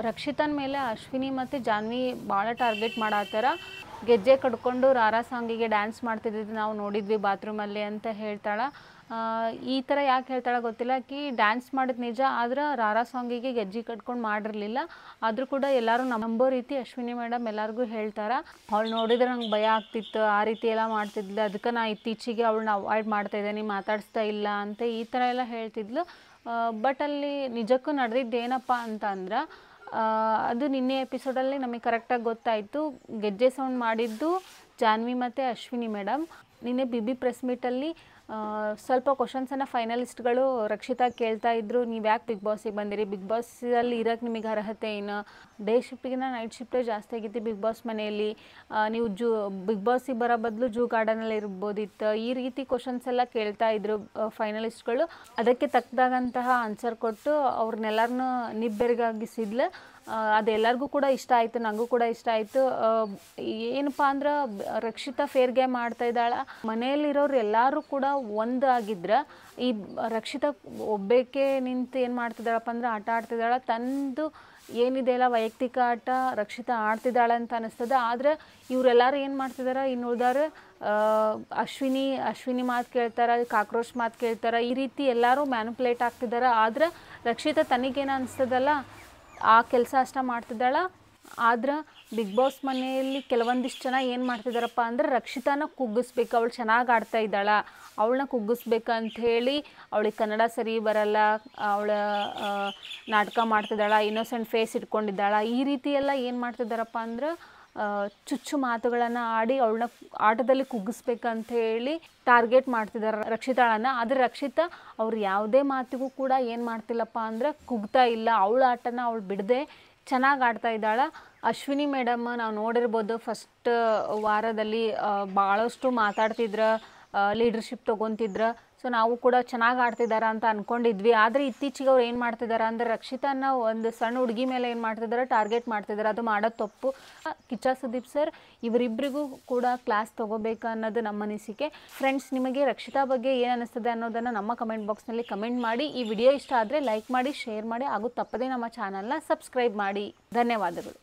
ರಕ್ಷಿತನ ಮೇಲೆ ಅಶ್ವಿನಿ ಮತ್ತು ಜಾನ್ವಿ ಭಾಳ ಟಾರ್ಗೆಟ್ ಮಾಡತ್ತಾರ. ಗೆಜ್ಜೆ ಕಟ್ಕೊಂಡು ರಾರಾ ಸಾಂಗಿಗೆ ಡ್ಯಾನ್ಸ್ ಮಾಡ್ತಿದ್ದಿದ್ದು ನಾವು ನೋಡಿದ್ವಿ ಬಾತ್ರೂಮಲ್ಲಿ ಅಂತ ಹೇಳ್ತಾಳೆ. ಈ ಥರ ಯಾಕೆ ಹೇಳ್ತಾಳೆ ಗೊತ್ತಿಲ್ಲ. ಆಕಿ ಡ್ಯಾನ್ಸ್ ಮಾಡಿದ ನಿಜ, ಆದ್ರೆ ರಾರಾ ಸಾಂಗಿಗೆ ಗೆಜ್ಜೆ ಕಟ್ಕೊಂಡು ಮಾಡಿರಲಿಲ್ಲ. ಆದರೂ ಕೂಡ ಎಲ್ಲರೂ ನಂಬೋ ರೀತಿ ಅಶ್ವಿನಿ ಮೇಡಮ್ ಎಲ್ಲರಿಗೂ ಹೇಳ್ತಾರೆ. ಅವಳು ನೋಡಿದ್ರೆ ನಂಗೆ ಭಯ ಆಗ್ತಿತ್ತು, ಆ ರೀತಿ ಎಲ್ಲ ಮಾಡ್ತಿದ್ಲು, ಅದಕ್ಕೆ ನಾ ಇತ್ತೀಚೆಗೆ ಅವಳನ್ನ ಅವಾಯ್ಡ್ ಮಾಡ್ತಾಯಿದ್ದೀನಿ, ಮಾತಾಡಿಸ್ತಾ ಇಲ್ಲ ಅಂತ ಈ ಥರ ಎಲ್ಲ ಹೇಳ್ತಿದ್ಲು. ಬಟ್ ಅಲ್ಲಿ ನಿಜಕ್ಕೂ ನಡೆದಿದ್ದು ಏನಪ್ಪ ಅಂತ ಅಂದ್ರೆ, ಅದು ನಿನ್ನೆ ಎಪಿಸೋಡಲ್ಲಿ ನಮಗೆ ಕರೆಕ್ಟಾಗಿ ಗೊತ್ತಾಯಿತು. ಗೆಜ್ಜೆ ಸೌಂಡ್ ಮಾಡಿದ್ದು ಜಾನ್ವಿ ಮತ್ತು ಅಶ್ವಿನಿ ಮೇಡಮ್. ನಿನ್ನೆ ಬಿ ಪ್ರೆಸ್ ಮೀಟಲ್ಲಿ ಸ್ವಲ್ಪ ಕ್ವಶನ್ಸನ್ನು ಫೈನಲಿಸ್ಟ್ಗಳು ರಕ್ಷಿತಾ ಕೇಳ್ತಾ ಇದ್ರು. ನೀವು ಯಾಕೆ ಬಿಗ್ ಬಾಸಿಗೆ ಬಂದಿರಿ, ಬಿಗ್ ಬಾಸಲ್ಲಿ ಇರೋಕ್ಕೆ ನಿಮಗೆ ಅರ್ಹತೆ ಏನು, ಡೇ ಶಿಫ್ಟಿಗಿನ ನೈಟ್ ಶಿಫ್ಟೇ ಜಾಸ್ತಿ ಆಗೈತಿ ಬಿಗ್ ಬಾಸ್ ಮನೆಯಲ್ಲಿ, ನೀವು ಬಿಗ್ ಬಾಸಿಗೆ ಬರೋ ಬದಲು ಜೂ ಗಾರ್ಡನಲ್ಲಿ ಇರ್ಬೋದಿತ್ತು, ಈ ರೀತಿ ಕ್ವಶನ್ಸ್ ಎಲ್ಲ ಕೇಳ್ತಾ ಇದ್ರು ಫೈನಲಿಸ್ಟ್ಗಳು. ಅದಕ್ಕೆ ತಕ್ಕದಾಗಂತಹ ಆನ್ಸರ್ ಕೊಟ್ಟು ಅವ್ರನ್ನೆಲ್ಲರನ್ನೂ ನಿಬ್ಬೆರಗಾಗಿಸಿದ್ಲು. ಅದೆಲ್ಲರಿಗೂ ಕೂಡ ಇಷ್ಟ ಆಯಿತು, ನನಗೂ ಕೂಡ ಇಷ್ಟ ಆಯಿತು. ಏನಪ್ಪ ಅಂದ್ರೆ ರಕ್ಷಿತಾ ಫೇರ್ ಗೇಮ್ ಮಾಡ್ತಾ ಇದ್ದಾಳೆ. ಮನೆಯಲ್ಲಿರೋರು ಎಲ್ಲರೂ ಕೂಡ ಒಂದು ಆಗಿದ್ರೆ ಈ ರಕ್ಷಿತಾ ಒಬ್ಬೇಕೆ ನಿಂತು ಏನು ಮಾಡ್ತಿದ್ದಾಳಪ್ಪ ಅಂದ್ರೆ ಆಟ ಆಡ್ತಿದ್ದಾಳೆ. ತಂದು ಏನಿದೆ ಅಲ್ಲ ವೈಯಕ್ತಿಕ ಆಟ ರಕ್ಷಿತಾ ಆಡ್ತಿದ್ದಾಳೆ ಅಂತ ಅನ್ನಿಸ್ತದೆ. ಆದರೆ ಇವರೆಲ್ಲರೂ ಏನು ಮಾಡ್ತಿದ್ದಾರೆ, ಇನ್ನು ಉಳಿದಾರೆ ಅಶ್ವಿನಿ ಮಾತು ಕೇಳ್ತಾರೆ, ಕಾಕ್ರೋಚ್ ಮಾತು ಕೇಳ್ತಾರೆ, ಈ ರೀತಿ ಎಲ್ಲರೂ ಮ್ಯಾನುಪುಲೇಟ್ ಆಗ್ತಿದ್ದಾರೆ. ಆದರೆ ರಕ್ಷಿತಾ ತನಗೇನು ಅನಿಸ್ತದಲ್ಲ ಆ ಕೆಲಸ ಅಷ್ಟೇ ಮಾಡ್ತಿದ್ದಾಳೆ. ಆದ್ರೆ ಬಿಗ್ ಬಾಸ್ ಮನೆಯಲ್ಲಿ ಕೆಲವೊಂದಿಷ್ಟು ಜನ ಏನು ಮಾಡ್ತಿದ್ದಾರಪ್ಪ ಅಂದ್ರೆ ರಕ್ಷಿತಾನ ಕುಗ್ಗಿಸ್ಬೇಕು, ಅವಳು ಚೆನ್ನಾಗಿ ಆಡ್ತಾ ಇದ್ದಾಳೆ, ಅವಳನ್ನ ಕುಗ್ಗಿಸ್ಬೇಕಂತ ಹೇಳಿ, ಅವಳಿಗೆ ಕನ್ನಡ ಸರಿ ಬರಲ್ಲ, ಅವಳ ನಾಟಕ ಮಾಡ್ತಿದ್ದಾಳೆ, ಇನ್ನೋಸೆಂಟ್ ಫೇಸ್ ಇಟ್ಕೊಂಡಿದ್ದಾಳೆ, ಈ ರೀತಿ ಎಲ್ಲ ಏನು ಮಾಡ್ತಿದ್ದಾರಪ್ಪ ಅಂದ್ರೆ ಚುಚ್ಚು ಮಾತುಗಳನ್ನು ಆಡಿ ಅವಳನ್ನ ಆಟದಲ್ಲಿ ಕುಗ್ಗಿಸ್ಬೇಕಂತ ಹೇಳಿ ಟಾರ್ಗೆಟ್ ಮಾಡ್ತಿದ್ದಾರೆ ರಕ್ಷಿತಾಳನ್ನು. ಆದರೆ ರಕ್ಷಿತಾ ಅವ್ರು ಯಾವುದೇ ಮಾತಿಗೂ ಕೂಡ ಏನು ಮಾಡ್ತಿಲ್ಲಪ್ಪ ಅಂದ್ರೆ ಕುಗ್ತಾ ಇಲ್ಲ. ಅವಳ ಆಟನ ಅವಳು ಬಿಡದೆ ಚೆನ್ನಾಗಿ ಆಡ್ತಾ ಇದ್ದಾಳೆ. ಅಶ್ವಿನಿ ಮೇಡಮ್ ನಾವು ನೋಡಿರ್ಬೋದು ಫಸ್ಟ್ ವಾರದಲ್ಲಿ ಭಾಳಷ್ಟು ಮಾತಾಡ್ತಿದ್ರು, ಲೀಡರ್ಶಿಪ್ ತೊಗೊತಿದ್ರು. ಸೊ ನಾವು ಕೂಡ ಚೆನ್ನಾಗಿ ಆಡ್ತಿದ್ದಾರೆ ಅಂತ ಅಂದ್ಕೊಂಡಿದ್ವಿ. ಆದರೆ ಇತ್ತೀಚೆಗೆ ಅವ್ರು ಏನು ಮಾಡ್ತಿದ್ದಾರೆ ಅಂದರೆ ರಕ್ಷಿತಾನ ಒಂದು ಸಣ್ಣ ಹುಡುಗಿ ಮೇಲೆ ಏನು ಮಾಡ್ತಿದ್ದಾರೆ, ಟಾರ್ಗೆಟ್ ಮಾಡ್ತಿದ್ದಾರೆ. ಅದು ಮಾಡೋದು ತಪ್ಪು. ಕಿಚ್ಚ ಸುದೀಪ್ ಸರ್ ಇವರಿಬ್ಬರಿಗೂ ಕೂಡ ಕ್ಲಾಸ್ ತೊಗೋಬೇಕು ಅನ್ನೋದು ನಮ್ಮ ಅನಿಸಿಕೆ. ಫ್ರೆಂಡ್ಸ್, ನಿಮಗೆ ರಕ್ಷಿತಾ ಬಗ್ಗೆ ಏನು ಅನ್ನಿಸ್ತದೆ ಅನ್ನೋದನ್ನು ನಮ್ಮ ಕಮೆಂಟ್ ಬಾಕ್ಸ್ನಲ್ಲಿ ಕಮೆಂಟ್ ಮಾಡಿ. ಈ ವಿಡಿಯೋ ಇಷ್ಟ ಆದರೆ ಲೈಕ್ ಮಾಡಿ, ಶೇರ್ ಮಾಡಿ, ಹಾಗೂ ತಪ್ಪದೇ ನಮ್ಮ ಚಾನಲ್ನ ಸಬ್ಸ್ಕ್ರೈಬ್ ಮಾಡಿ. ಧನ್ಯವಾದಗಳು.